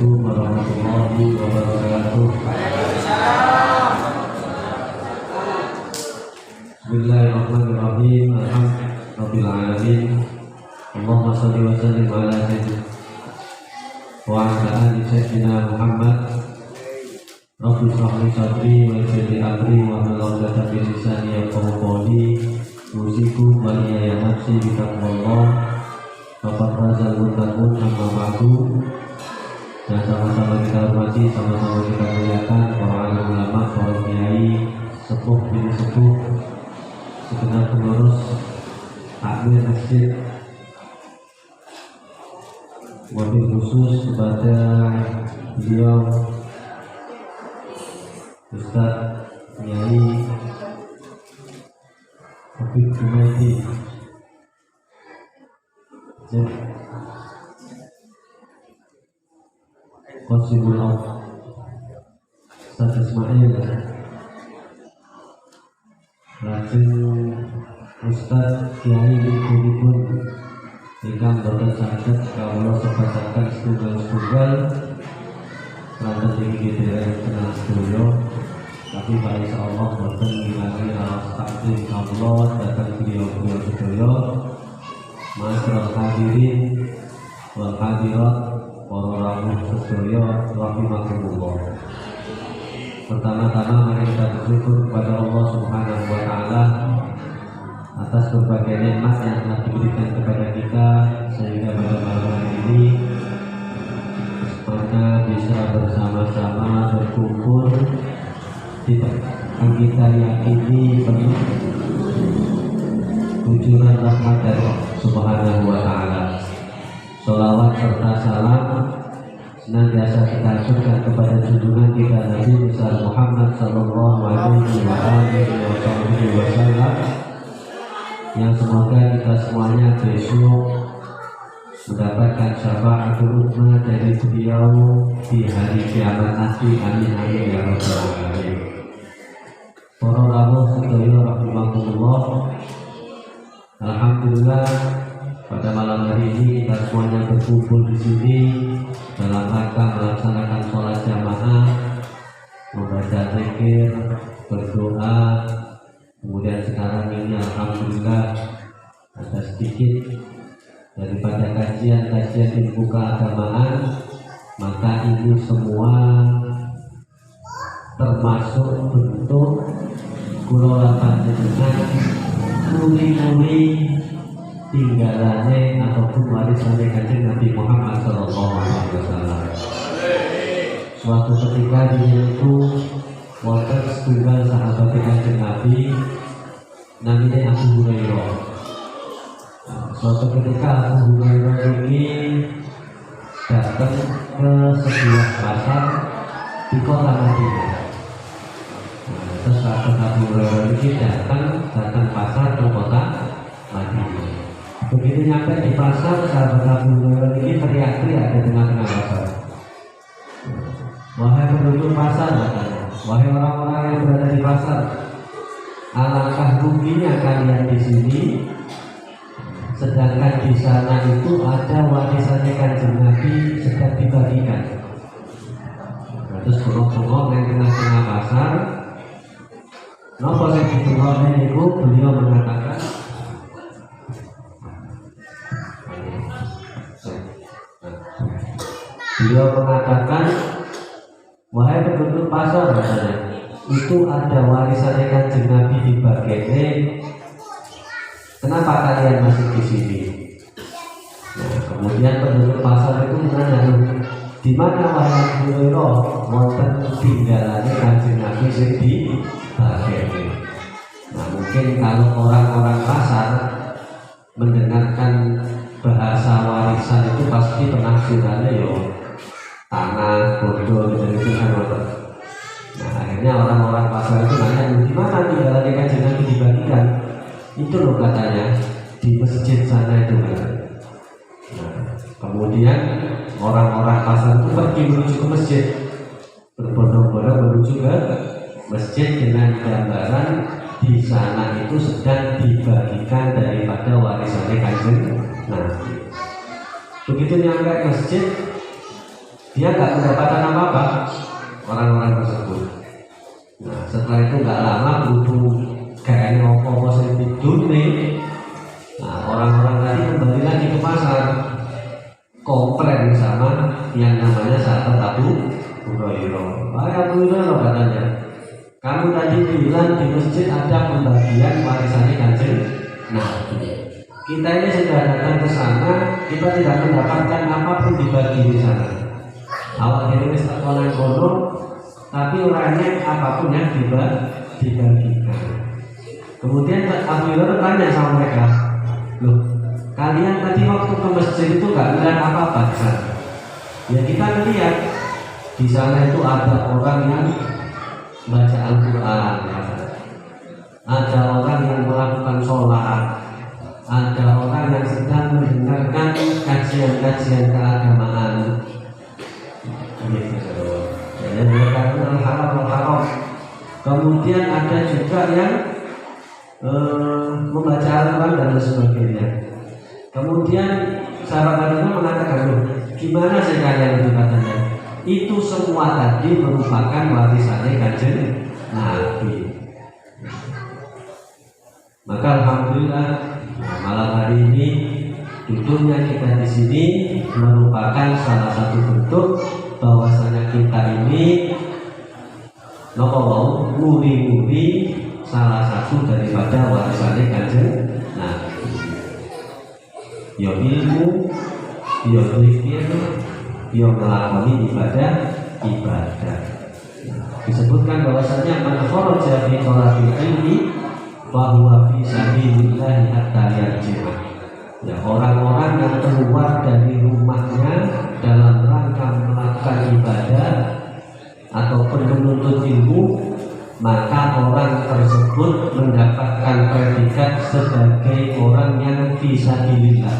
Assalamualaikum warahmatullahi wabarakatuh. Bismillahirrahmanirrahim. Alhamdulillahirabbil alamin. Allahumma shalli wa sallim ala sayyidina wa ala ali sayyidina Muhammad. Rabbi shrah li sadri wa yassir li amri wa hlul 'uqdatam min lisani yafqahu qawli. Usikum wa iyaya nafsi bi taqwallah. Bapak Razal Muntaqun amma ba'du. Dan sama-sama kita hormati, sama-sama kita muliakan para alim ulama, para kiai, sepuh bin sepuh, segenap pengurus takmir masjid. Wabil khusus kepada beliau Ustaz Kiai Habib Junaidi Qasimullah Ustaz Ismail, lajeng Ustaz Kiai Ibun ingkang boten saged kawula sebataken setunggal-setunggal lantas iki dherek tengah sedaya, tapi Pak insyaallah boten ngilangi alas takdim kawula dhateng beliau-beliau sedaya. Masyaallah hadirin wal hadirat, para rawuh sedaya rahimakumullah. Pertama-tama mari kita bersyukur kepada Allah Subhanahu wa taala atas berbagai nikmat yang telah diberikan kepada kita, sehingga pada malam hari ini kita bisa bersama-sama berkumpul di tempat kita yakini penuh kujuran rahmat dari Allah Subhanahu wa taala. Sholawat serta salam senantiasa kita aturkan kepada junjungan kita Nabi besar Muhammad sallallahu alaihi wasallam, yang semoga kita semuanya besok mendapatkan syafaatul uzma dari beliau di hari kiamat nanti. Amin amin ya rabbal alamin. Para rawuh sedaya rahimakumullah, alhamdulillah pada malam hari ini kita semuanya berkumpul di sini dalam rangka melaksanakan sholat jamaah, membaca zikir, berdoa. Kemudian sekarang ini alhamdulillah ada sedikit daripada kajian-kajian ilmu keagamaan, maka ini semua termasuk bentuk kula panjenengan muli-muli tinggalane ataupun warisane Kanjeng Nabi Muhammad sallallahu alaihi wasallam. Suatu ketika itu wonten setunggal sahabat Kanjeng Nabi namanya Abu Hurairah. Suatu ketika Abu Hurairah ini datang ke sebuah pasar di kota Madinah. Terus Abu Hurairah ini datang pasar ke kota Madinah. Begitu nyampe di pasar, sahabat Abu Hurairah ini teriak-teriak di tengah-tengah pasar. Wahai penduduk pasar, katanya, wahai orang-orang yang berada di pasar, alangkah ruginya kalian di sini, sedangkan di sana itu ada warisannya Kanjeng Nabi sedang dibagikan. Terus bengok-bengok yang tengah-tengah pasar, nopo yang ditengoknya itu beliau mengatakan, wahai penduduk pasar, katanya, itu ada warisannya Kanjeng Nabi di bagiannya. Kenapa kalian masih di sini? Nah, kemudian penduduk pasar itu menanya, di mana wahai Hurairah wonten tinggalannya Kanjeng Nabi di bagiannya. Nah, mungkin kalau orang-orang pasar mendengarkan bahasa warisan itu pasti penafsirannya yo tanah, bodoh, gitu kan. Nah, akhirnya orang-orang pasar itu nanya, di mana tinggalannya Kanjeng Nabi dibagikan? Itu loh katanya di masjid sana itu kan. Nah, kemudian orang-orang pasar itu pergi menuju ke masjid, berbondong-bondong menuju ke masjid dengan gambaran di sana itu sedang dibagikan daripada warisannya Kanjeng Nabi. Begitu nyampe masjid, dia nggak mendapatkan apa-apa orang-orang tersebut. Nah setelah itu nggak lama butuh kayaknya opo-opo sing tidur nih. Nah orang-orang tadi kembali lagi ke pasar, komplain sama yang namanya sahabat Abu Hurairah. Abu Hurairah katanya, kamu tadi bilang di masjid ada pembagian warisannya Kanjeng Nabi. Kita ini sudah datang ke sana, kita tidak mendapatkan apapun dibagi di sana. Awal ini sekolah kono, tapi orangnya apapun yang dibagikan. Kemudian Abu Hurairah tanya sama mereka, loh, kalian tadi waktu ke masjid itu nggak melihat apa-apa di sana? Ya kita melihat di sana itu ada orang yang baca Al-Quran, ada orang yang melakukan sholat, ada orang yang sedang mendengarkan kajian-kajian keagamaan. Jadi mereka kenal haram. Kemudian ada juga yang membaca Al-Quran dan sebagainya. Kemudian sahabat Nabi mengatakan, loh, gimana sih kalian itu katanya? Itu semua tadi merupakan warisannya Kanjeng Nabi. Maka alhamdulillah malam hari ini duduknya kita di sini merupakan salah satu bentuk bahwasanya kita ini nguri-nguri salah satu daripada warisannya Kanjeng Nabi. Ya ilmu, ya zikir, ya melakoni ibadah. Disebutkan bahwasanya man kharaja fi thalabil ilmi fa huwa fi sabilillah hatta yarji'a. Ya orang-orang yang keluar dari rumahnya dalam rangka melakukan ibadah ataupun menuntut ilmu, maka orang tersebut mendapatkan predikat sebagai orang yang fisabilillah.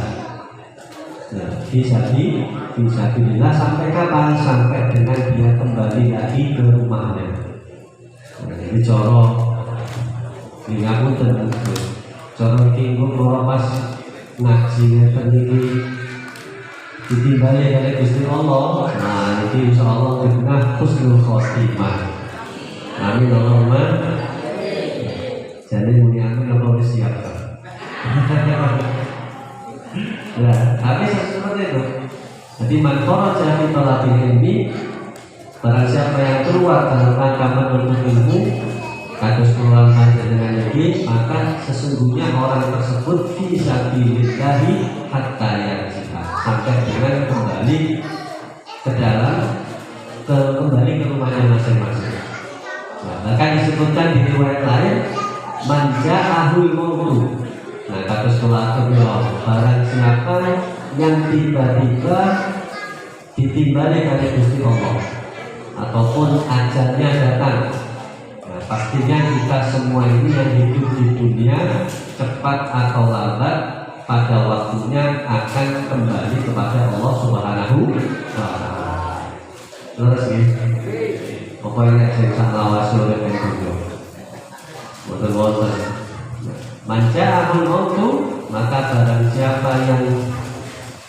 Ya, fisabilillah sampai kapan? Sampai dengan dia kembali lagi ke rumahnya. Jadi coro ngapunten, coro kinggung kalau pas ngaji ngeten ditimbali dari Gusti Allah. Nah, ini insyaallah dengan husnul khotimah. Amin Allahumma. Jadi muni amin kalau siap. Nah, tapi seperti itu. Jadi man kharaja fi talabil ilmi, barang siapa yang keluar dalam rangka menuntut ilmu, kados keluar dengan ini, maka sesungguhnya orang tersebut fi sabilillahi hatta yarji'a, sampai dengan kembali ke dalam kembali ke rumahnya masing-masing. Nah, bahkan disebutkan di riwayat lain, man ja'ahul mautu. Nah, kados kula barang siapa yang tiba-tiba ditimbali oleh Gusti Allah ataupun ajalnya datang. Nah, pastinya kita semua ini yang hidup di dunia cepat atau lambat pada waktunya akan kembali kepada Allah Subhanahu wa taala. Terus ya. Pokoknya saya sama wasul dengan itu. Betul-betul. Manja'ahul mautu, maka barang siapa yang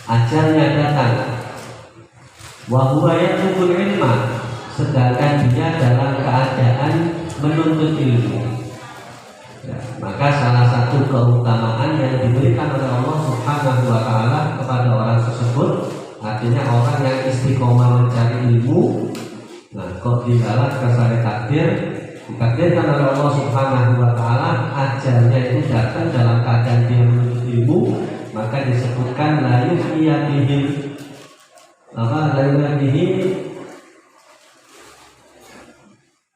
ajalnya datang, wa huwa yatlubul ilma, sedangkan dia dalam keadaan menuntut ilmu, ya, maka salah satu keutamaan yang diberikan oleh Allah Subhanahu wa taala kepada orang tersebut, artinya orang yang istiqomah mencari ilmu. Nah, kok dibalas kesari takdir, ditakdirkan oleh Allah Subhanahu wa taala ajalnya itu datang dalam keadaan dia menuntut ilmu, maka disebutkan la yuhiyatihim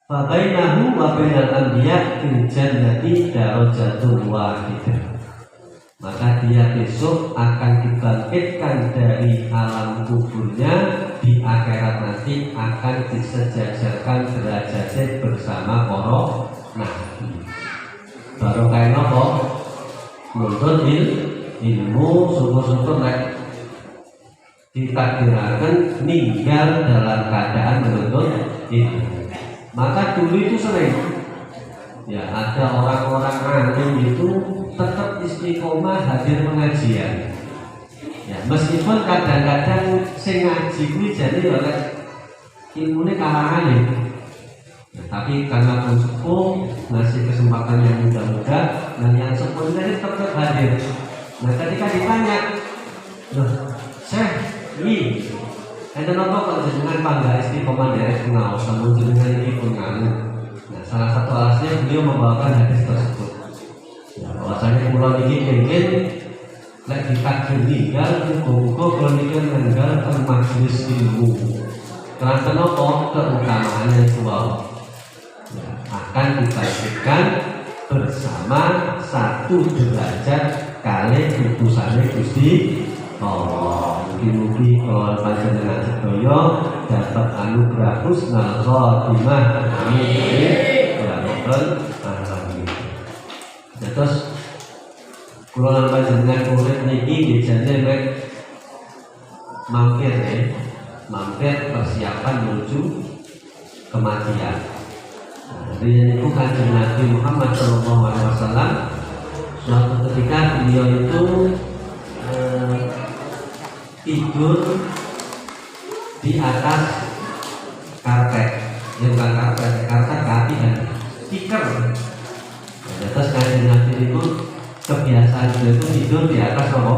fa bainahu wa bainal anbiya fil jannati darajatun wahidah. Maka dia besok akan dibangkitkan dari alam kuburnya, di akhirat nanti akan disejajarkan derajatnya bersama para nabi. Baru kayak apa? Nuntut ilmu, syukur-syukur ditakdirkan meninggal dalam keadaan menuntut ilmu. Maka dulu itu sering ya ada orang-orang alim itu tetap istiqomah hadir pengajian. Ya, meskipun kadang-kadang sing ngaji kuwi jane ya lek ilmune kalangan ya. Nah, tapi karena pun sepuh ngasih kesempatan yang mudah-mudah dan yang sepuh ini tetap hadir. Nah, ketika ditanya, loh, Syekh, ini ada nopo kalau jenengan pangga istiqomah dari pengawas, namun jenengan ini pun nganu. Nah, salah satu alasnya beliau membawakan hadis tersebut. Ya, bahwasanya pulau ini ingin lagi takdir tinggal, muka-muka pulau ini meninggalkan majelis ilmu. Karena kenapa keutamaannya itu ya, akan dipastikan bersama satu derajat kali utusannya Gusti Allah. Mungkin kalau panjenengan sedaya dapat anugerah husnul khotimah. Amin. Ya Rabbal alamin. Terus kula lan panjenengan urip niki bijane mek mampir persiapan menuju kematian. Jadi itu Kanjeng Nabi Muhammad SAW suatu ketika beliau itu tidur di atas karpet, ya bukan karpet kaki dan tikar. Terus Kanjeng Nabi itu kebiasaan beliau itu tidur di atas apa?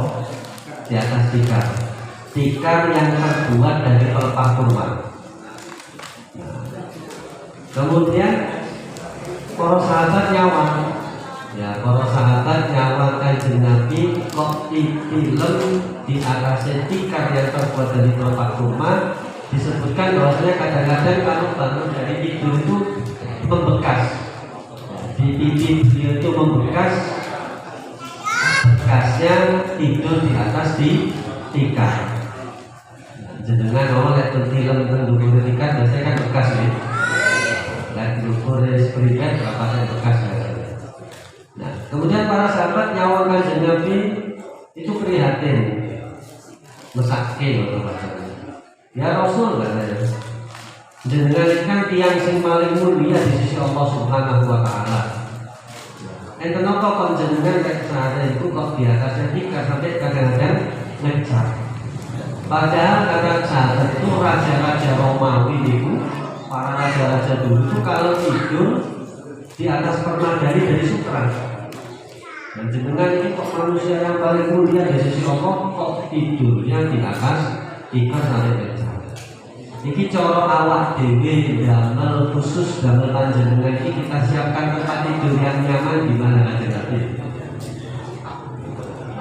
Di atas tikar. Tikar yang terbuat dari pelepah kurma. Kemudian para sahabat nyawang, ya para sahabat nyawang Kanjeng Nabi kok film di atas tikar yang terbuat dari pelepah kurma. Disebutkan bahwasanya kadang-kadang kalau bangun dari tidur itu membekas, di pipi beliau itu membekas, bekasnya tidur di atas di tikar. Jenengan oleh film pendukung tikar biasanya kan bekas ya. Dan ukur seperikat berapa bekas ya. Nah, kemudian para sahabat nyawang Kanjeng Nabi itu prihatin, mesake loh macamnya. Ya Rasul katanya, jenengan kan tiang sing paling mulia di sisi Allah Subhanahu Wa Taala. Enten apa kon jenengan kayak saya itu kok di atasnya tikar sampai kadang-kadang ngecat. Padahal kata sahabat itu raja-raja Romawi itu, para raja-raja dulu itu kalau tidur di atas permadani dari sutra. Dan jenengan ini kok manusia yang paling mulia di sisi Allah kok tidurnya di atas tikar sampai pecah. Iki cara awak dewe damel khusus damel panjenengan ini kita siapkan tempat tidur yang nyaman di mana aja nanti.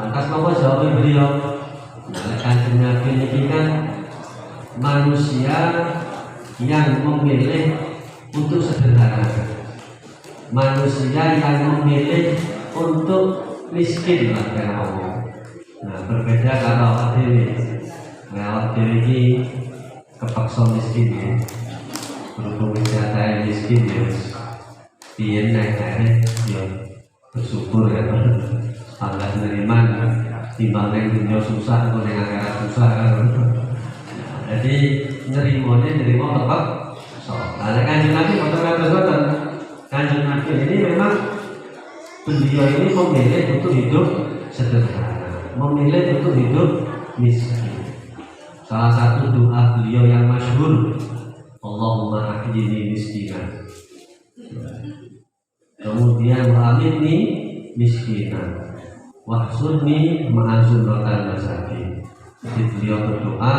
Lantas apa jawab beliau? Kanjeng Nabi ini kan manusia yang memilih untuk sederhana, manusia yang memilih untuk miskin lah kalau ngomong. Nah berbeda kalau awak dewi, awak dewi ini kepaksa miskin ya, berhubung saya miskin ya, dia naik ya bersyukur ya, Allah menerima. Timbangnya dunia susah, atau dengan akhirat susah kan. Jadi nerima tetap so. Ada Kanjeng Nabi betul-betul Kanjeng Nabi ini memang beliau ini memilih untuk hidup sederhana, memilih untuk hidup miskin. Salah satu doa beliau yang masyhur, Allahumma ahyini miskinan. Kemudian wa'aminni miskinan. Wahsurni ma'azul rotan masakin. Jadi beliau berdoa,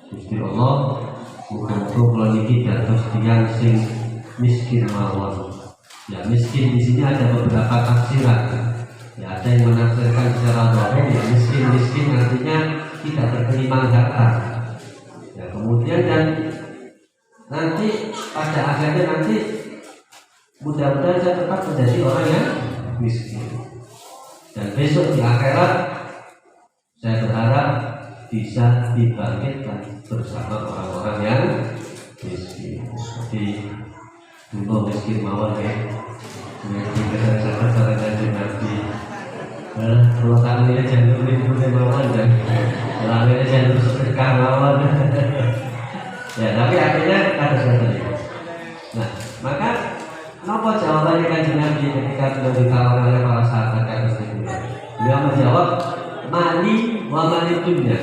Gusti Allah, muka-muka kalau niki dados tiyang sing miskin mawon. Ya miskin di sini ada beberapa tafsiran. Ya ada yang menafsirkan secara zahir ya miskin artinya tidak berkelimang harta. Ya kemudian dan nanti pada akhirnya nanti mudah-mudahan saya tetap menjadi orang yang miskin. Dan besok di akhirat saya berharap bisa dibangkitkan bersama orang-orang yang miskin. Jadi dulu miskin mawon ya. Mungkin kita cara Kanjeng Nabi. Kalau kalian jangan punya mawon dan kalian jangan sedekah mawon. Ya tapi akhirnya harus seperti itu. Nah maka apa jawabannya Kanjeng Nabi ketika beliau ditawar oleh para sahabat kados itu? Beliau menjawab, mali wa malid dunya.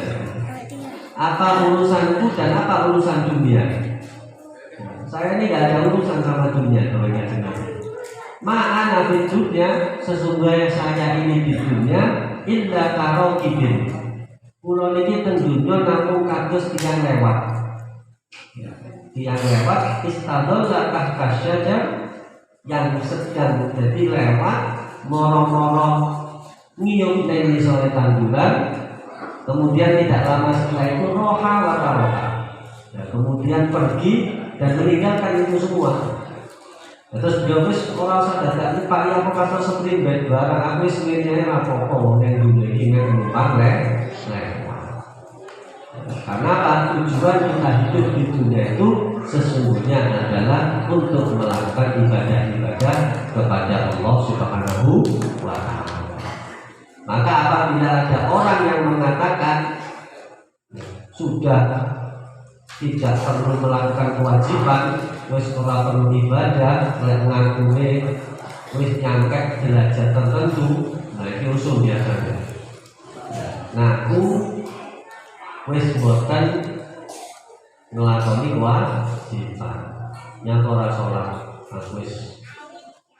Apa urusanku dan apa urusan dunia? Saya ini gak ada urusan sama dunia, kalau Kanjeng Nabi. Ma'ana fid dunya, sesungguhnya saya ini di dunia inda karokibin. Kulo niki teng dunya namung kados tiyang lewat. Tiyang lewat istadalla tahta syajar, yang sedang jadi lewat moro-moro ngiyup nang isore tanduran. Kemudian tidak lama setelah itu roha wa taroha. Kemudian pergi dan meninggalkan itu semua. Terus beliau wis ora sadar tak Pak ya apa kata seperti baik barang aku wis ngene apa-apa ning dunia iki nek numpang karena apa? Tujuan kita hidup di dunia itu sesungguhnya adalah untuk melakukan ibadah-ibadah kepada Allah Subhanahu wa ta'ala. Maka apabila ada orang yang mengatakan sudah tidak perlu melakukan kewajiban, wis ora perlu ibadah, lek ngakune wis nyampe derajat tertentu, nah iki usul biasanya. Ngaku wis boten nglakoni kewajiban, nyapa ora salat, wis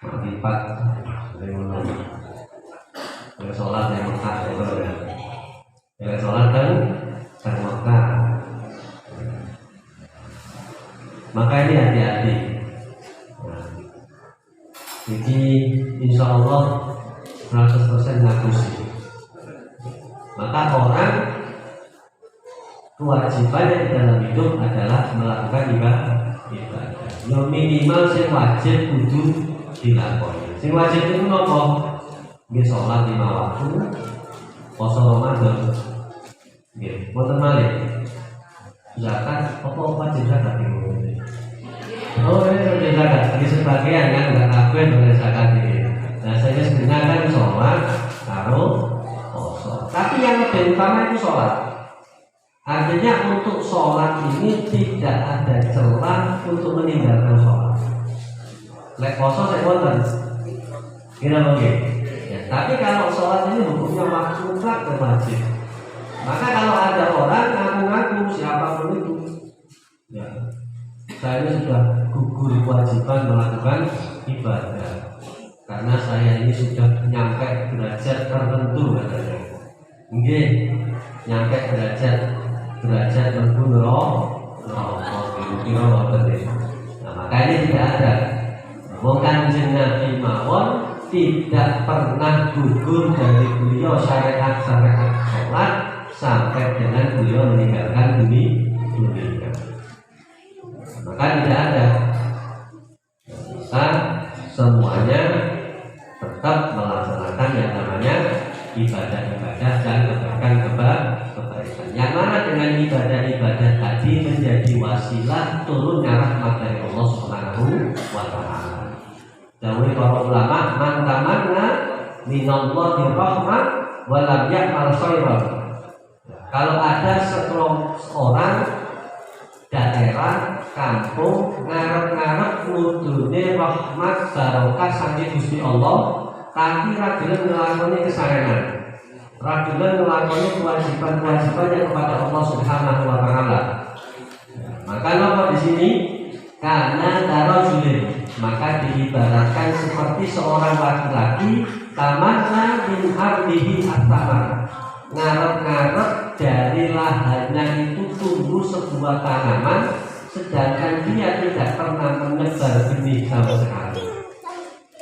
mripat ngono. Sholat yang Mekah ya, sholat kan Mekah. Maka ini hati-hati. Jadi insya Allah 100% ngakusi. Maka orang kewajibannya di dalam hidup adalah melakukan ibadah. Yang minimal sing wajib kudu dilakoni. Sing wajib itu nopo? Nggih sholat 5 waktu, poso Ramadan. Nggih, wonten malih. Zakat apa wajib zakat niku? Oh, ini wajib zakat. Ini sebagian kan enggak kabeh oleh zakat ini. Nah, saya sebenarnya kan sholat karo poso. Tapi yang lebih utama itu sholat. Artinya untuk sholat ini tidak ada celah untuk meninggalkan sholat. Lek poso saya wonten. Kira nggih. Tapi kalau sholat ini hukumnya mutlak dan wajib. Maka kalau ada orang ngaku-ngaku siapapun itu, ya, saya ini sudah gugur kewajiban melakukan ibadah karena saya ini sudah nyampe derajat tertentu katanya. Nggih, nyampe derajat mlebu neraka. Nah, maka ini tidak ada. Bukan Nabi mawon tidak pernah gugur dari beliau syariat sholat sampai dengan beliau meninggalkan dunia. Maka tidak ada. Kita semuanya tetap melaksanakan yang namanya ibadah-ibadah dan kebaikan. Yang mana dengan ibadah-ibadah tadi menjadi wasilah turunnya rahmat dari Allah Subhanahu wa ta'ala. Dawai para ulama, man tamanna minallahi rahmah wa lam ya'mal khairan. Kalau ada seorang daerah, kampung ngarep-ngarep mudune rahmat barokah saking Gusti Allah, tapi ra gelem nglakoni kesarenan. Ra gelem nglakoni kewajiban-kewajiban yang kepada Allah Subhanahu wa taala. Maka apa di sini? Karena darajulin, maka diibaratkan seperti seorang laki-laki tamanna min ardihi at-tamar. Ngarep-ngarep dari lahannya itu tumbuh sebuah tanaman, sedangkan dia tidak pernah menebar benih sama sekali.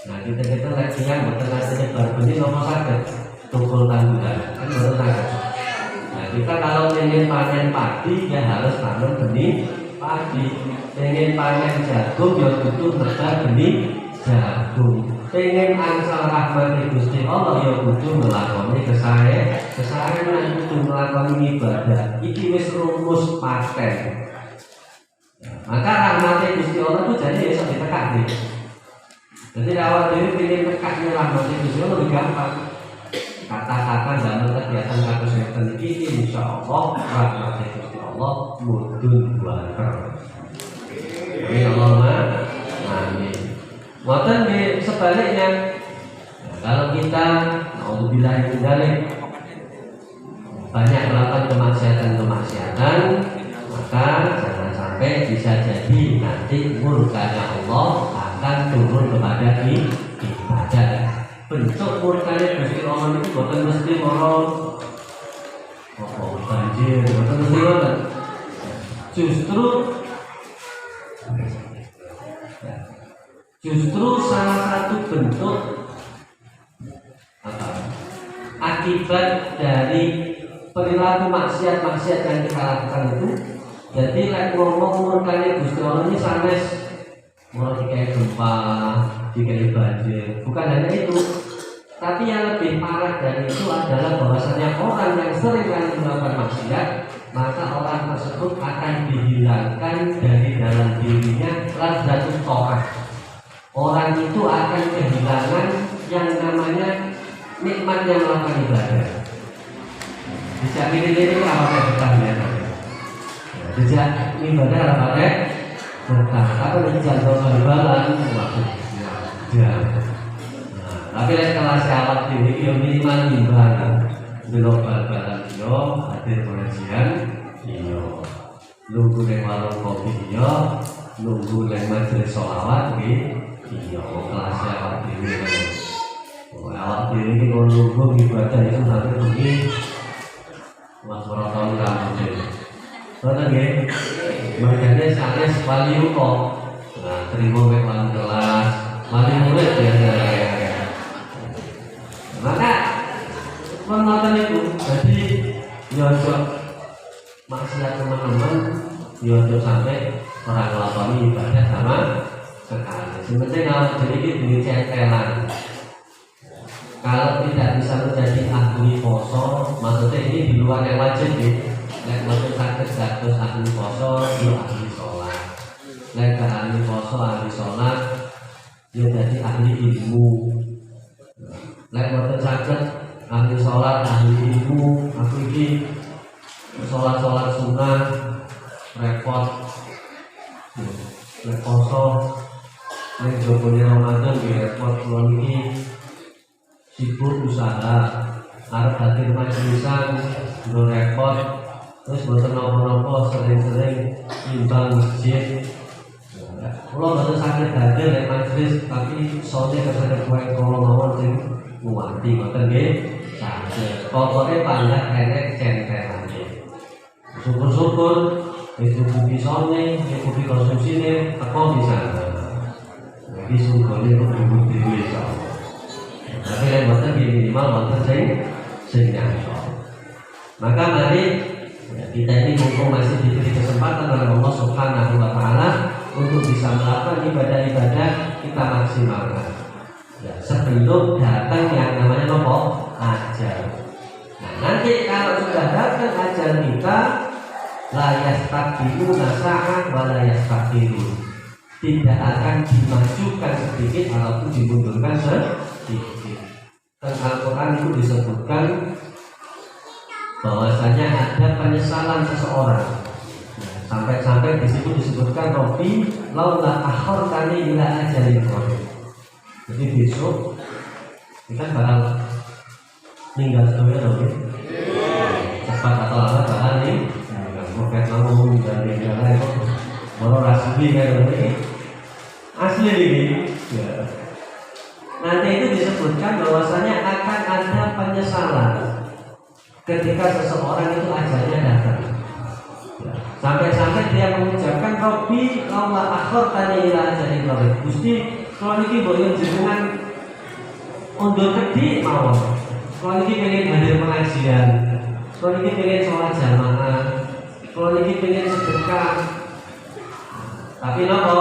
Nah, kita lagi yang betul nyebar benih nomor saja tukul tanduran kan baru saja. Nah, kita kalau ingin panen padi ya harus tanam benih padi. Pengen panen jagung ya kudu nebar benih jagung. Pengen angsal rahmat Gusti Allah ya kudu nglakoni kesarenan, kudu nglakoni ibadah. Iki wis rumus paten. Maka rahmat Gusti Allah itu jadi iso ditekani. Jadi awal dhewe pengen tekani rahmat Gusti Allah lebih gampang. Kata-kata dalam kegiatan kados ngeten iki insyaallah rahmat Gusti Allah mudhun buater. Allahumma amin. Wonten di sebaliknya, kalau kita naudzubillah min dzalik banyak melakukan kemaksiatan, maka jangan sampai bisa jadi nanti murkanya Allah akan turun kepada ibadah. Bentuk murkanya Gusti Allah itu bukan mesti orang banjir, bukan mesti orang. Justru salah satu bentuk akibat dari perilaku maksiat yang kita lakukan itu, jadi ngomong murkanya Gusti Allah ini sanes mau dikai gempa, dikai banjir. Bukan hanya itu, tapi yang lebih parah dari itu adalah bahwasanya orang yang sering kali melakukan maksiat, maka orang tersebut akan dihilangkan dari dalam dirinya lazzatus taat. Orang itu akan kehilangan yang namanya nikmatnya melakukan ibadah. Dijak ini apa berkah ya? Dijak ibadah apa berkah. Apa dijak bal-balan waktu ya. Tapi kelas awak ini minimal ibadah. Belum bal-balan yo, hadir pengajian yo. Nunggu nang warung kopi yo, nunggu nang majelis sholawat nggih. Iya, kelas awak ini. Awak ini kalau nunggu ibadah itu nanti begini. Mas Roton kamu soalnya gini, makanya saatnya sekali kok. Nah, terima memang kelas, mari murid ya. Maka penonton itu, jadi yaudah maksiat teman-teman, yaudah sampai orang melakoni ibadah sama sekali. Sebenarnya kalau jadi ini cetelan. Kalau tidak bisa menjadi ahli poso, maksudnya ini di luar yang wajib ya. Lek maksud sakit status ahli poso, dia ahli sholat. Lek ahli poso, ahli sholat, dia jadi ahli ilmu. Lek maksud sakit ahli sholat, ahli ilmu, aku ini sholat sunnah, repot. Lek poso, lek jokonya Ramadan, dia repot pulang ini. Sibuk usaha, harus hadir majlisan, repot, terus boten nopo-nopo sering-sering nyumbang masjid. Kalau boten sakit hadir di majlis, tapi soalnya kesana kue kalau mawon sing muati, boten nggih sakit. Pokoknya panjang enek centelane. Syukur-syukur, itu buki sone, itu buki konsumsine, teko bisa. Jadi syukurnya itu bukti dulu. Tapi yang buatan minimal buatan sing nyantol. Maka mari kita ini mumpung masih diberi kesempatan oleh Allah Subhanahu wa Ta'ala untuk bisa melakukan ibadah-ibadah, kita maksimalkan ya, sebelum datang yang namanya nopo ajal. Nah, nanti kalau sudah datang ajal kita, la yastaqbiluna sa'ah wa la yastaqbilun, tidak akan dimajukan sedikit ataupun dimundurkan sedikit. Dan Al-Quran itu disebutkan bahwasanya ada penyesalan seseorang. Sampai-sampai di situ disebutkan Robbi laula akhortani ila ajalin qarib. Jadi besok kita bakal meninggal dunia Robbi. Cepat atau lambat bakal nih. Mungkin mau meninggal itu baru rasmi kan Robbi. Asli ini. Ya. Nanti itu disebutkan bahwasanya akan ada penyesalan ketika seseorang itu ajalnya datang. Ya. Sampai-sampai dia mengucapkan Robbi laula akhortani ila ajalin qarib. Gusti, kalau niki mboten jenengan undur kedhi mawon. Kalau niki pengen hadir pengajian, kalau niki pengen sholat jamaah, kalau niki pengen sedekah. Tapi nopo?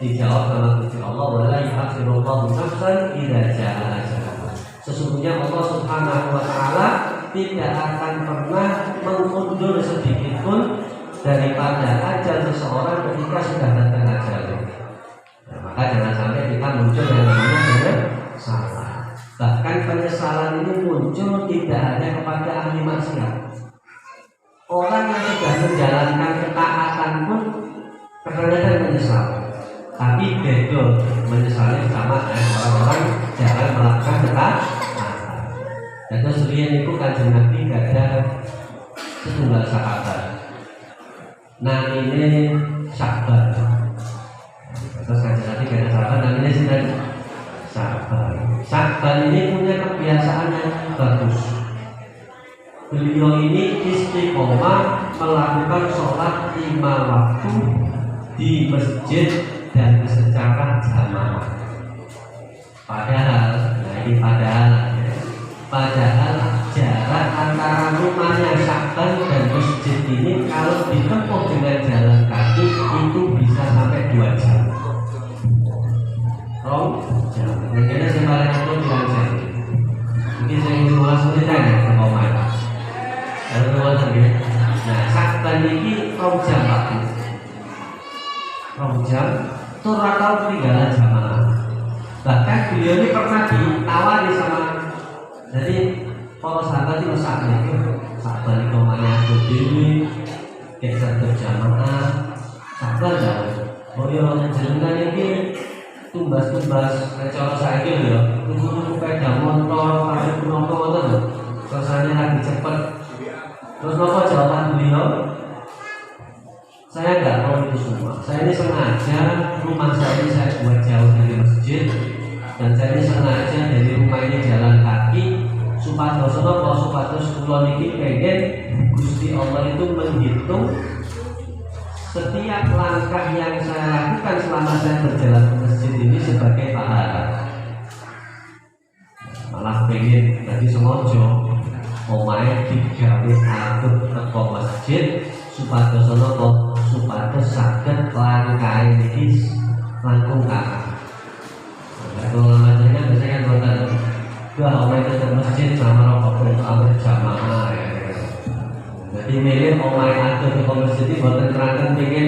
Dijawab sama Gusti Allah, wala yu'akhirullahu nafsan idza jaa ajaluha. Sesungguhnya Allah Subhanahu wa Ta'ala tidak akan pernah mengundur sedikit pun daripada ajal seseorang ketika sudah datang ajalnya. Nah, maka jangan sampai kita muncul yang namanya penyesalan. Bahkan penyesalan ini muncul tidak hanya kepada ahli maksiat. Orang yang sudah menjalankan ketaatan pun kadang-kadang menyesal. Tapi beda menyesali sama orang-orang jangan melakukan ketaatan. Dan terus itu Kanjeng Nabi gak ada setunggal sahabat. Namine Sya'ban. Terus kanjeng Nabi kena sahabat namine sinten? Sya'ban. Sya'ban ini punya kebiasaan yang bagus. Beliau ini istiqomah melakukan sholat 5 waktu di masjid dan secara jamaah. Padahal, nah ini padahal jarak antara rumahnya Sya'ban dan masjid ini kalau ditempuh dengan jalan kaki itu bisa sampai 2 jam. Jam. Mungkin saya paling aku bilang jam. Mungkin saya ingin mulai cerita ya sama Om Aida. Lalu mulai lagi. Nah, Sya'ban ini 2 jam waktu. 2 jam tur atau ketinggalan jamaah. Bahkan beliau ini pernah ditawari sama, jadi para sahabat itu Sya'ban itu namanya berdiri kayak satu jamaah. Sya'ban jauh. Oh iya, jenengan ini tumbas-tumbas cara saiki lho ya. Tuku sepeda motor, kare punapa ngoten lho. Rasanya lagi cepet. Terus apa jawaban beliau? Saya nggak mau itu semua. Saya ini sengaja rumah saya ini saya buat jauh dari masjid, dan saya ini sengaja dari rumah ini jalan kaki supados kula niki pengen Gusti Allah itu menghitung setiap langkah yang saya lakukan selama saya berjalan ke masjid ini sebagai pahala. Malah pengen tadi sengaja omahe digawe atur teko masjid supados saged langkah iki langkung kakak. Kalau namanya biasanya kan buatan gak omahe ke masjid sama rokok untuk ambil jamaah ya. Jadi milih omahe atur teko masjid iki boten terangkan pengen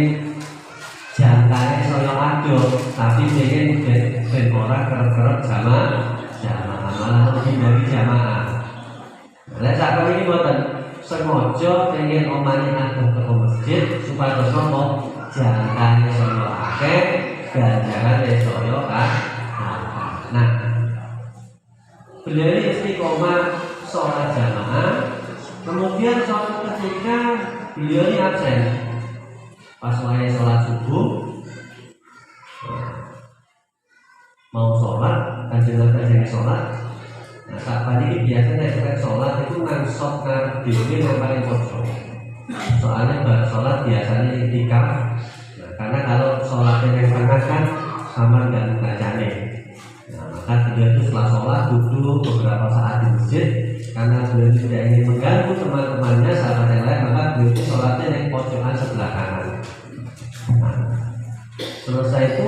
jangkane saya atur, tapi pengen ben ora kerep-kerep jamaah malah lebih dari jamaah. Lah sak ini boten sengaja pengen omahe atur teko masjid supaya nopo jangkane saya akeh ganjaran saya kan. Nah, beliau ini istiqomah sholat jamaah. Kemudian suatu ketika beliau ini absen pas mulai sholat subuh, mau sholat, kanjeng sholat. Nah, saat pagi biasanya saya sholat itu ngangsok ngarep dhewe yang paling pojok. Soalnya baru sholat biasanya itikaf. Nah, karena kalau sholatnya yang tengah kan sama dengan bacane. Nah, maka beliau itu setelah sholat duduk beberapa saat di masjid. Karena beliau tidak ingin mengganggu teman-temannya sahabat yang lain, maka beliau itu sholatnya yang pojokan sebelah kanan. Nah, selesai itu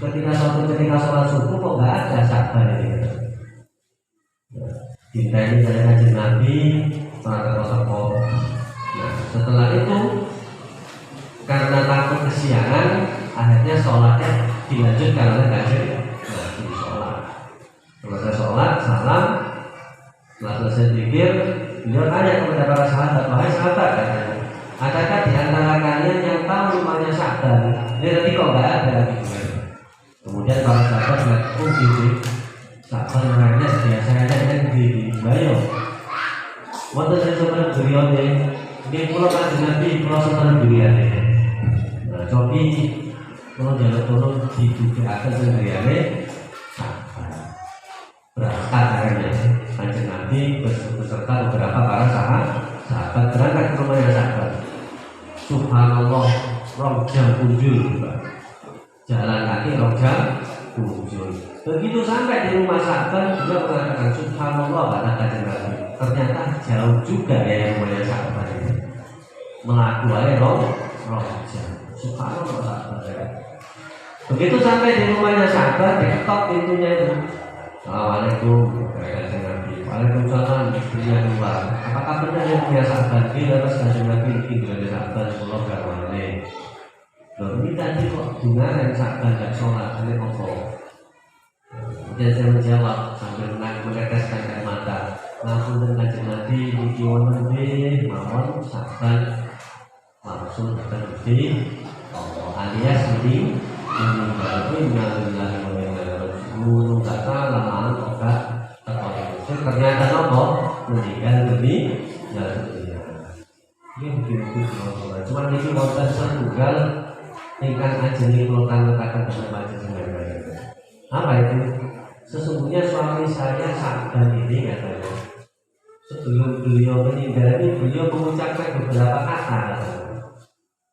ketika sholat subuh kok nggak ada Sya'ban ini. Kita ini dari kanjeng Nabi para tokoh. Nah, setelah itu karena takut kesiangan, akhirnya sholatnya dilanjutkan oleh kanjeng Nabi sholat. Selesai sholat, salam. Setelah selesai zikir, beliau tanya kepada para sahabat, wahai sahabat, katanya, adakah di antara kalian yang tahu rumahnya Sya'ban? Ini tadi kok nggak ada. Kemudian para sahabat bilang, gitu. Sya'ban rumahnya biasanya yang di Bayo. Waktu saya coba beliau ini pulau kanjeng Nabi, pulau setelah beliau. Nah, cobi pulau jalan turun di bukit atas beliau. Berangkat akhirnya kanjeng Nabi beserta beberapa para sahabat berangkat ke rumahnya Sya'ban. Subhanallah, 2 jam kunjul juga. Jalan kaki 2 jam kunjul. Begitu sampai di rumah Sya'ban, juga mengatakan Subhanallah kata kanjeng Nabi. Ternyata jauh juga ya yang namanya Sya'ban ini. Melaku aja 2 jam. Subhanallah Sya'ban. Begitu sampai di rumahnya Sya'ban, diketok pintunya itu. Assalamualaikum, kanjeng Nabi. Waalaikumsalam, istrinya keluar. Apakah benar yang punya Sya'ban? Bila pas kanjeng Nabi tinggal di Sya'ban, pulau garwane. Loh, ini tadi kok dengar yang Sya'ban gak sholat, ini apa? Kemudian saya menjawab sambil meneteskan air mata. Ngapunten kanjeng Nabi, niki wonten nggih mawon Sya'ban langsung terjadi alias ini meninggal guru kata lamaan obat ternyata nopo meninggal demi dunia. begini cuma ini wonten setunggal ingkang ajeng kula tangetaken dhateng panjenengan. Apa itu? Sesungguhnya suami saya Sa'ban ini katanya, sebelum beliau meninggal ini beliau mengucapkan beberapa kata.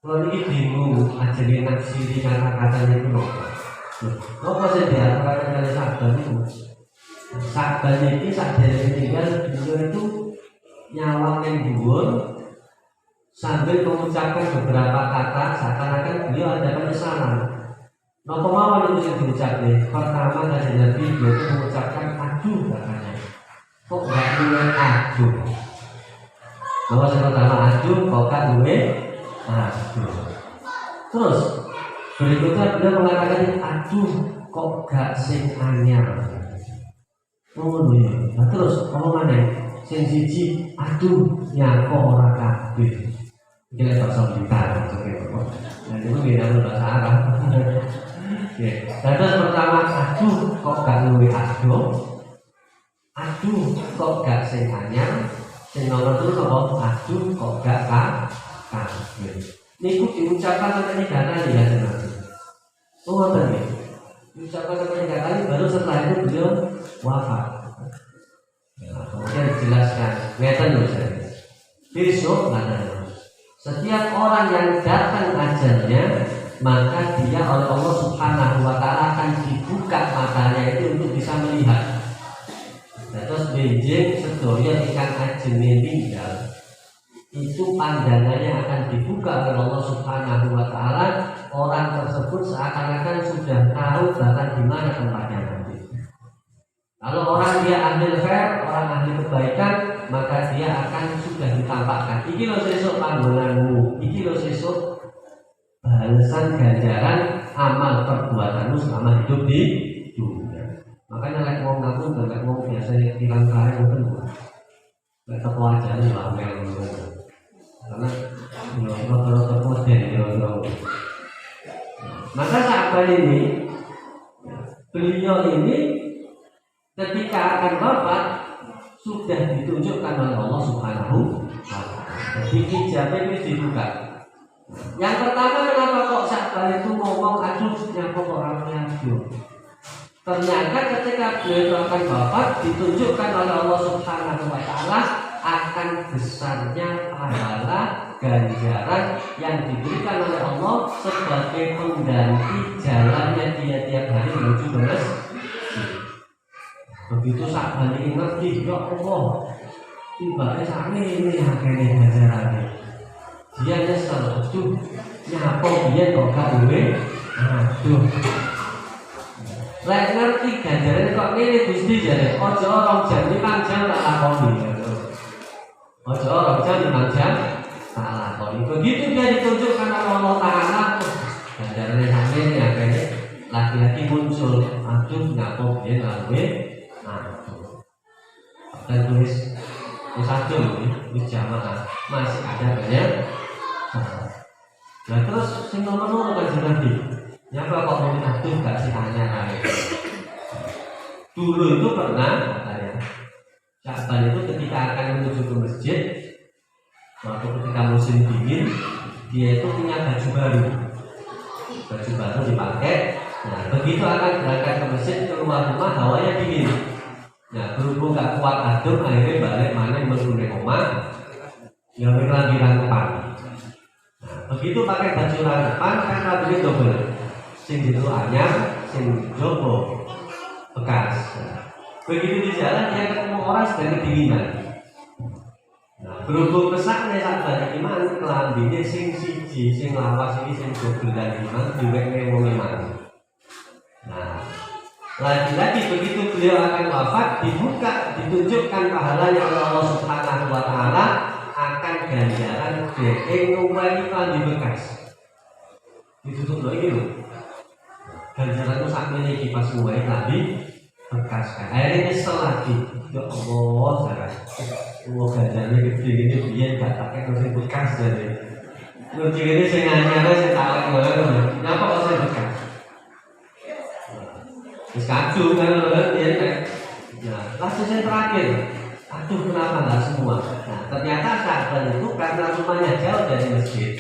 Kalau ini bingung ajeng nafsiri kata-katanya itu apa sih diantara kali Sa'ban itu? Sa'ban ini saat dia meninggal beliau itu nyawang yang dhuwur sambil mengucapkan beberapa kata seakan-akan beliau ada penyesalan. Napa mawon itu yang diucapkan? Pertama dari Nabi beliau itu mengucapkan aduh katanya. Kok gak duwe aduh? Bahwa yang pertama aduh, kok gak duwe aduh. Terus berikutnya beliau mengatakan aduh, kok gak sing anyar. Nah terus omongannya sing siji aduh nyako ora kabeh. Iki lek bahasa Blitar maksudnya. Nah itu beda bahasa Arab. Oke. Terus pertama aduh kok gak luwe aduh. Aduh kok gak sing anyar. Sing nomor terus apa? Aduh kok gak kabeh. Niku diucapkan sampai 3 kali ya teman-teman. Oh ngoten nggih. Diucapkan sampai 3 kali baru setelah itu beliau wafat. Nah, kemudian dijelaskan, ngeten lho saya. Besok katanya, setiap orang yang datang ajalnya, maka dia oleh Allah Subhanahu wa taala akan dibuka matanya itu untuk bisa melihat. Nah, terus benjing sedaya ingkang ajeng meninggal, itu pandangannya akan dibuka oleh Allah Subhanahu wa taala. Orang tersebut seakan-akan sudah tahu bahkan di mana tempatnya nanti. Kalau orang dia ambil khair, orang ahli kebaikan, maka dia akan sudah ditampakkan. Iki lo sesuk panggonanmu, iki lo sesuk balasan ganjaran amal perbuatanmu selama hidup di dunia. Makanya lek wong ngapun, lek wong biasa hilang kare ngoten kok. Lek teko ajane lha mel ngono. Karena yo teko den yo. Maka sahabat ini, beliau ini ketika akan wafat sudah ditunjukkan oleh Allah Subhanahu wa taala. Jadi ijabah itu dibuka. Yang pertama kenapa kok Sa'ban itu ngomong aduh nyapa orang aduh. Ternyata ketika beliau akan wafat ditunjukkan oleh Allah Subhanahu wa taala akan besarnya pahala ganjaran yang diberikan oleh Allah sebagai pengganti jalannya dia tiap hari menuju ke masjid. Begitu Sa'ban ini ngerti, ya Allah, tiba-tiba saat ini akhirnya ganjarannya. Dia nyesel, aduh, nyapa dia kok gak duwe, aduh. Lek ngerti ganjarannya kok ini Gusti jadi, ojo orang jam 5 jam tak lakoni. Ojo orang jam 5 jam tak lakoni. Begitu dia ditunjukkan oleh Allah Ta'ala, ganjarannya saat ini akhirnya laki-laki muncul, aduh, nyapa dia gak duwe. Dan tulis satu di jamaah masih ada banyak. Nah terus sing nomor kan Nabi. Nyapa kok mau aduh gak sih hanya dulu itu pernah katanya Sa'ban itu ketika akan menuju ke masjid, waktu ketika musim dingin dia itu punya baju baru dipakai. Nah begitu akan berangkat ke masjid keluar rumah hawanya dingin. Nah, berhubung gak kuat adem, akhirnya balik mana yang berhubung omah, yang lagi rangkepan. Nah, begitu pakai baju rangkepan, kan rambutnya double. Sing itu anyar, sing jopo bekas. Nah, begitu di jalan dia ketemu orang sedang kedinginan. Nah, berhubung kesaknya Sa'ban gimana kelambine sing siji, sing lawas ini sing double dan gimana diwekne wong iman. Nah, lagi-lagi begitu beliau akan wafat dibuka, ditunjukkan pahalanya oleh Allah Subhanahu wa taala akan ganjaran dhek ngumpai di bekas. Ditutup lagi loh. Ganjaran itu sak meniki pas ngumpai tadi bekas kan. Akhirnya nyesel lagi. Ya Allah, saran. Ganjarannya gede gini biyen gak pakai kursi bekas jadi. Kursi gini sing anyar sing tak ngono. Nyapa kok sing bekas? Terus kacau kan dia kan. Nah, kasus yang terakhir, aduh kenapa nggak semua? Nah, ternyata Sya'ban itu karena rumahnya jauh dari masjid,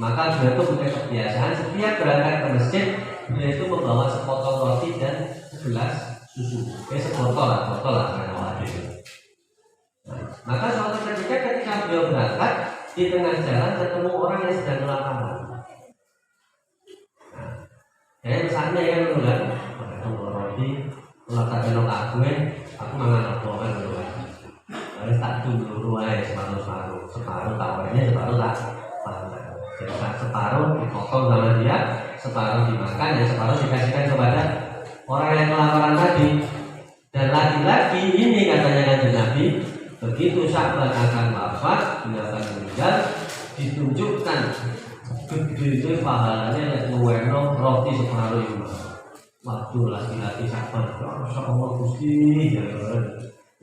maka beliau itu punya kebiasaan setiap berangkat ke masjid beliau itu membawa sepotong roti dan segelas susu. Botol lah karena waktu itu. Maka suatu ketika beliau berangkat di tengah jalan ketemu orang yang sedang kelaparan. Misalnya yang bilang, roti, kalau tak kenal aku mangan apa kan dulu. Harus tak dulu separuh tawarnya, separuh tak pakai. Jadi separuh dipotong sama dia, separuh dimakan, dan separuh dikasihkan kepada orang yang kelaparan tadi. Dan lagi-lagi ini katanya Kanjeng Nabi, begitu Sya'ban akan wafat, beliau akan meninggal, ditunjukkan gede pahalanya yang nuweno roti separuh itu. Waduh, laki-laki Sya'ban, Masya Allah Gusti,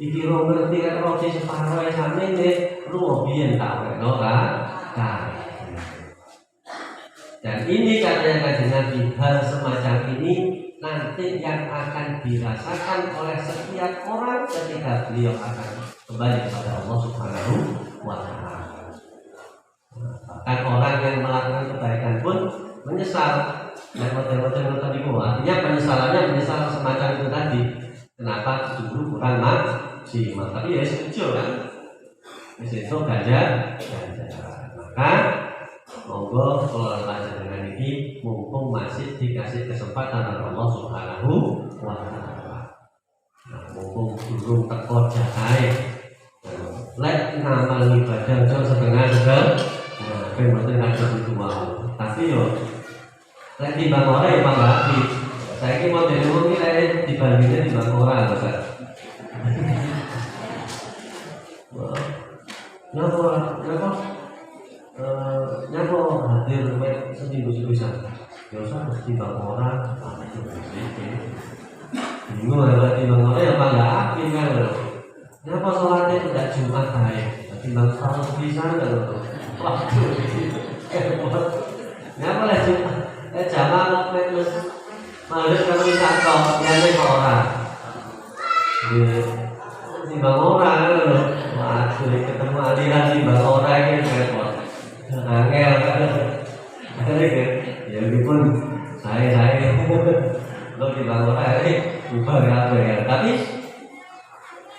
iki ro ngerti kan roti separuh yang sama ini, lu biyen tak weno kan? Dan ini katanya Kanjeng Nabi, hal semacam ini nanti yang akan dirasakan oleh setiap orang ketika beliau akan kembali kepada Allah Subhanahu wa Ta'ala. Bahkan orang yang melakukan kebaikan pun menyesal. Artinya penyesalannya semacam itu tadi. Kenapa dulu kurang maksimal? Tapi ya setuju kan? Itu ganjar. Maka monggo kalau panjenengan ini mumpung masih dikasih kesempatan oleh Allah Subhanahu wa Ta'ala. Mumpung belum teko jahe. Lek ngamal ibadah jam setengah juga. Bener ada itu mau. Tapi yo lek timbang ora ya pambati. Saiki mau dhewe iki lek dibandingke timbang ora lho, Pak. Nyapa hadir seminggu sepisan. Ya usah mesti timbang ora. Bingung lek timbang ora ya pambati kan lho. Nyapa salatnya tidak Jumat ae. Timbang salat sepisan lho. Waduh, apa lah Jumat? Jamaah mas malah kalau wisata yang kok orang, timbang orang loh. Waduh, ketemu aliran timbang orang ini repot. Angel kan? Ya meskipun saya lo timbang orang ini bukan apa ya. Tapi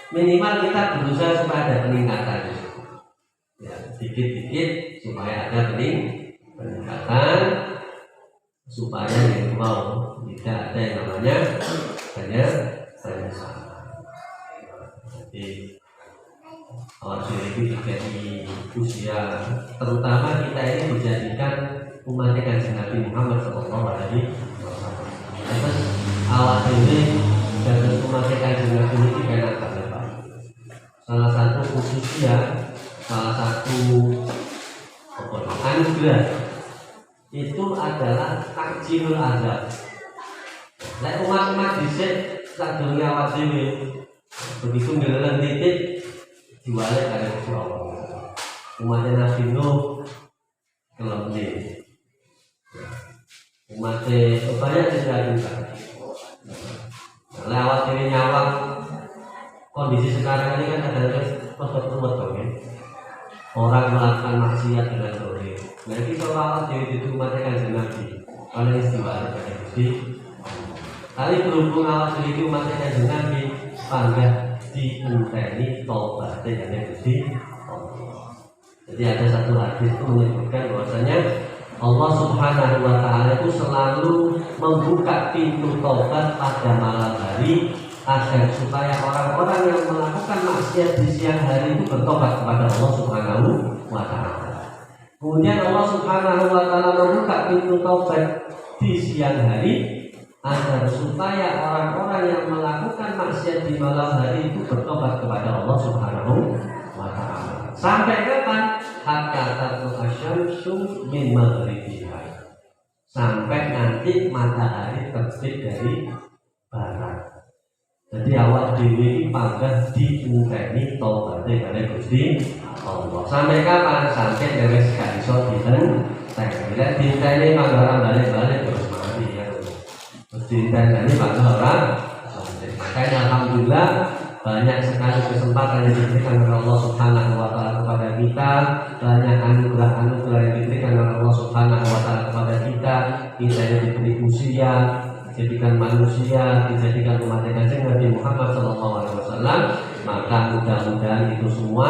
minimal kita berusaha supaya ada peningkatan. Ya, dikit-dikit supaya ada peningkatan, supaya yang mau tidak ada yang namanya penyesalan. Jadi awal diri kita di usia, terutama kita ini dijadikan umat Kanjeng Nabi Muhammad SAW. Terus awal diri dan umat Kanjeng Nabi ini kan apa? Salah satu khususnya, salah satu anugerah itu adalah takjilul azab. Lek umat-umat dhisik sadurunge awak dhewe begitu ngeleng titik diwale kali Allah. Umat Nabi Nuh kelemne. Umat banyak tidak juga. Lek awak dhewe nyawang kondisi sekarang ini kan ada ruwet dong ya. Orang melakukan maksiat dengan dolim. Jadi seolah-olah dia itu umatnya Kanjeng Nabi. Kalau istiwa pada Gusti. Kali berhubung awal diri itu umatnya Kanjeng Nabi, panggah dienteni tobatnya dengan Gusti. Jadi ada satu hadis itu menyebutkan bahwasanya Allah Subhanahu wa Ta'ala itu selalu membuka pintu tobat pada malam hari agar supaya orang-orang yang melakukan maksiat di siang hari itu bertobat kepada Allah Subhanahu wa Ta'ala. Kemudian Allah Subhanahu wa Ta'ala membuka pintu taubat di siang hari agar supaya orang-orang yang melakukan maksiat di malam hari itu bertobat kepada Allah Subhanahu wa Ta'ala. Sampai kapan? Hatta tatlu'a syamsu min maghribiha. Sampai nanti matahari terbit dari barat. Jadi awak dewi ini panggah diungkeni taubatnya dari Gusti Allah. Sampai kapan? Sampai dari sekali so tidak diinteni panggah balik-balik terus mati ya. Terus diinteni panggah orang. Makanya alhamdulillah banyak sekali kesempatan yang diberikan oleh Allah Subhanahu wa taala kepada kita, banyak anugerah-anugerah yang diberikan oleh Allah Subhanahu wa taala kepada kita. Kita yang diberi usia, dijadikan manusia, dijadikan umat Kanjeng Nabi Muhammad SAW, maka mudah-mudahan itu semua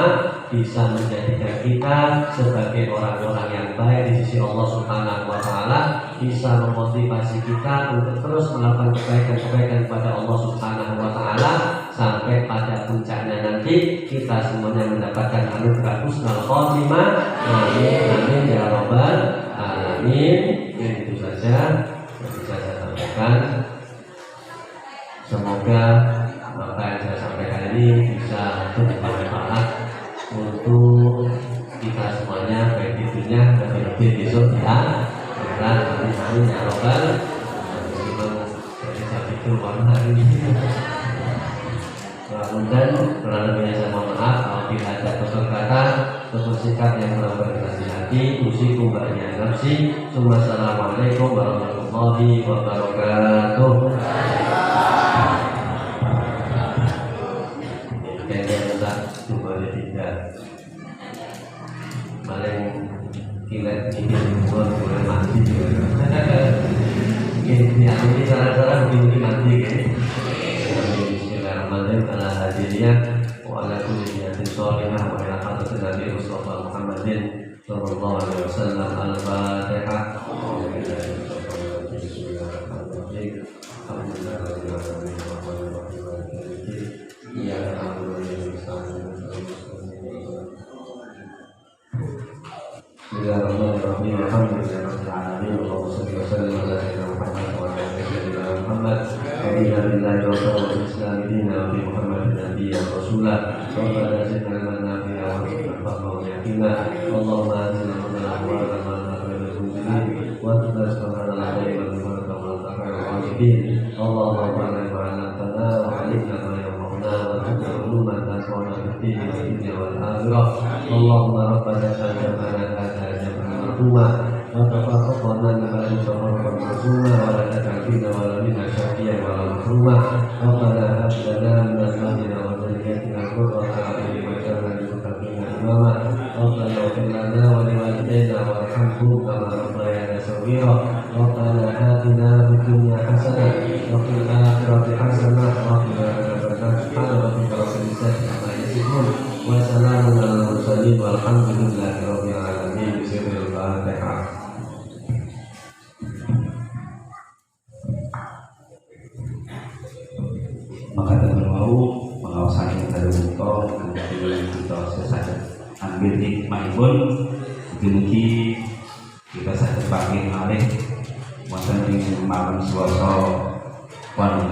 bisa menjadikan kita sebagai orang-orang yang baik di sisi Allah Subhanahu wa taala, bisa memotivasi kita untuk terus melakukan kebaikan-kebaikan kepada Allah Subhanahu wa taala sampai pada puncaknya nanti kita semuanya mendapatkan anugerah husnul khotimah. Amin amin ya rabbal alamin. Itu saja yang bisa saya sampaikan. Semoga apa yang saya sampaikan ini bisa bermanfaat untuk kita semuanya, baik di dunia dan lebih besok ya. Amin ya robbal. Jadi saya pikir hari ini. Mudah-mudahan kurang lebihnya saya mohon maaf apabila ada tutur kata, tutur sikap yang kurang berkenan hati. Usikum ba'da nafsi. Assalamualaikum warahmatullahi wabarakatuh. Kayaknya tak coba tidak paling kilat ini buat boleh mati juga. Ini cara-cara mungkin mati kan. Bismillahirrahmanirrahim. Ala hadiriyah wa ala kulli niyatin shalihah wa ila hadratin Nabi Mustafa Muhammadin sallallahu alaihi wasallam. Al-Fatihah. Bismillahirrahmanirrahim. Alhamdulillahirabbil alamin. Allahumma shalli wa sallim ala sayyidina Muhammad wa ala ali sayyidina Muhammad. Alhamdulillah billahi wa sallallahu alaihi wa bi Muhammadin nabiyyan rasulah. Rabbana zidna ilman nafi'a wa zidna fahman yaqina. Allahumma anzilna minal amwali wa man nafa'il muslimin wa tasawwara alaihi wa baraka wa ta'ala wajibin. Allahumma ba'na wa 'allamtana wa 'allimna ma yanfa'una wa zidna uluman tanfa'una bihi fid dunya wal akhirah. Allahumma rabbana taj'alna wa tafaqqana lima tafaqqana rasulna wa la ta'tina wa la minna syafiyan wa la mahruма. Rabbana hab lana min azwajina wa dhurriyyatina qurrata a'yunin waj'alna lil muttaqina imama. Rabbana ighfir lana wa li walidayna warhamhum kama rabbayana shaghira. Rabbana atina fid dunya hasanah wa fil akhirati hasanah wa qina adzabannar. Subhana rabbika rabbil izzati amma yasifun wa salamun alal mursalin walhamdulillahi rabbil alamin. Bismillahirrahmanirrahim. Maka dengan mau mengawasan kita dulu menjadi kita sesaja ambil hikmahipun mugi kita saja pakai malih wonten ing malam swasa wangun